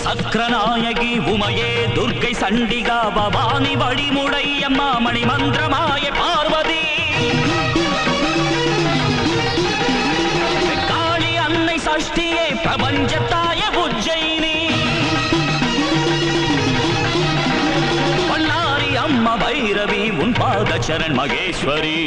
சக்கரநாயகி உமையே துர்க்கை சண்டிகா பவானி வழிமுடையம்மா மணி மந்திரமாய பார்வதி காளி அன்னை சஷ்டியே பிரபஞ்சத்தாய உஜ்ஜயினி பல்லாரி அம்மா பைரவி உன் பாத சரண் மகேஸ்வரி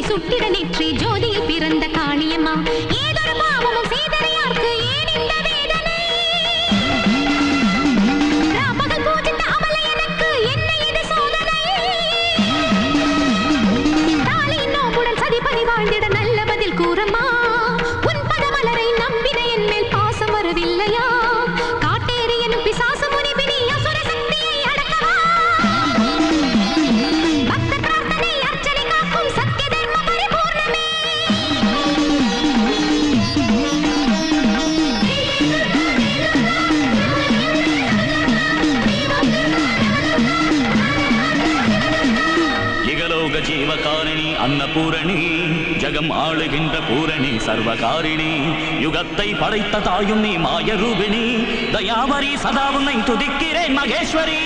சுட்டிட நெற்றி ஜோதியில் பிறந்த காளியம்மா ஏதொரு பாவமும் செய்தறியார்க்கு ஏன் இந்த வேதனை ராபகல் பூஜித்த அவளை எனக்கு என்ன இது சோதனை தாலியின் நோவுடன் சதிபதி வாழ்ந்திட நல்ல பதில் கூறம்மா உன் பதமலரை நம்பின என் மேல் பாசம் வரவில்லையா காட்டேரி எனும் பிசாசு முனிபினி அசுர சக்தியை அடக்கவா பக்த பிரார்த்தனை அர்ச்சனை காக்கும் சத்திய தர்ம பரிபூர்ணமே இகலோக ஜீவகாரிணி அன்னபூரணி ஜகம் ஆளுகின்ற பூரணி சர்வகாரிணி யுகத்தை படைத்த தாயும் நீ மாயரூபிணி தயாவரி சதா உன்னை துதிக்கிறேன் மகேஸ்வரி